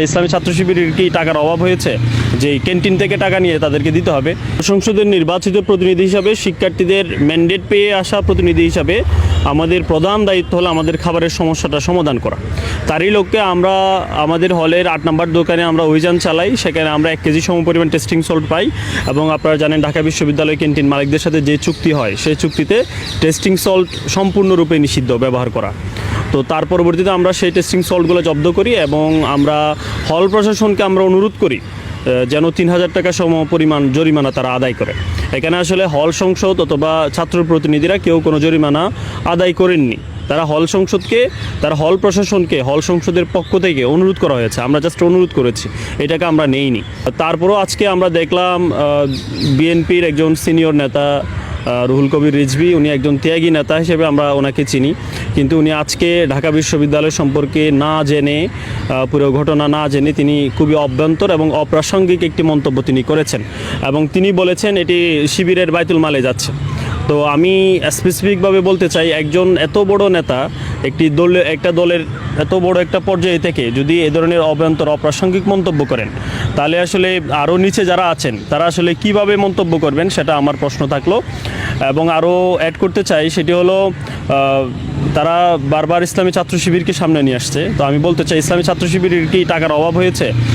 ইসলামী ছাত্র শিবিরের কি টাকার অভাব হয়েছে যে ক্যান্টিন থেকে টাকা নিয়ে তাদেরকে দিতে হবে? সংসদের নির্বাচিত প্রতিনিধি হিসাবে, শিক্ষার্থীদের ম্যান্ডেট পেয়ে আসা প্রতিনিধি হিসাবে আমাদের প্রধান দায়িত্ব হলো আমাদের খাবারের সমস্যাটা সমাধান করা। তারই লক্ষ্যে আমরা আমাদের হলের 8 নম্বর দোকানে আমরা অভিযান চালাই। সেখানে আমরা 1 কেজি সমপরিমাণ টেস্টিং সল্ট পাই এবং আপনারা জানেন ঢাকা বিশ্ববিদ্যালয় ক্যান্টিন মালিকদের সাথে যে চুক্তি হয় সেই চুক্তিতে টেস্টিং সল্ট সম্পূর্ণরূপে নিষিদ্ধ ব্যবহার করা। তো তার পরবর্তীতে আমরা সেই টেস্টিং সল্টগুলো জব্দ করি এবং আমরা হল প্রশাসনকে আমরা অনুরোধ করি যেন 3000 টাকা সম পরিমাণ জরিমানা তারা আদায় করে। এখানে আসলে হল সংসদ অথবা ছাত্র প্রতিনিধিরা কেউ কোনো জরিমানা আদায় করেননি। তারা হল সংসদকে, তারা হল প্রশাসনকে হল সংসদের পক্ষ থেকে অনুরোধ করা হয়েছে, আমরা জাস্ট অনুরোধ করেছি, এটাকে আমরা নেইনি। তারপরও আজকে আমরা দেখলাম বিএনপির একজন সিনিয়র নেতা রুহুল কবির রিজভী, উনি একজন ত্যাগী নেতা হিসেবে আমরা ওনাকে চিনি, কিন্তু উনি আজকে ঢাকা বিশ্ববিদ্যালয় সম্পর্কে না জেনে, পুরো ঘটনা না জেনে তিনি খুবই অভ্যন্তর এবং অপ্রাসঙ্গিক একটি মন্তব্য তিনি করেছেন এবং তিনি বলেছেন এটি শিবিরের বাইতুল মালে যাচ্ছে। তো আমি স্পেসিফিকভাবে বলতে চাই, একজন এত বড় নেতা একটা দলের এত বড় একটা পর্যায়ে থেকে যদি এ ধরনের অভ্যন্তর অপ্রাসঙ্গিক মন্তব্য করেন, তাহলে আসলে আরও নিচে যারা আছেন তারা আসলে কিভাবে মন্তব্য করবেন সেটা আমার প্রশ্ন থাকলো। এবং আরও অ্যাড করতে চাই, সেটি হলো তারা বারবার ইসলামী ছাত্র শিবিরকে সামনে নিয়ে আসছে। তো আমি বলতে চাই, ইসলামী ছাত্র শিবিরের কি টাকার অভাব হয়েছে?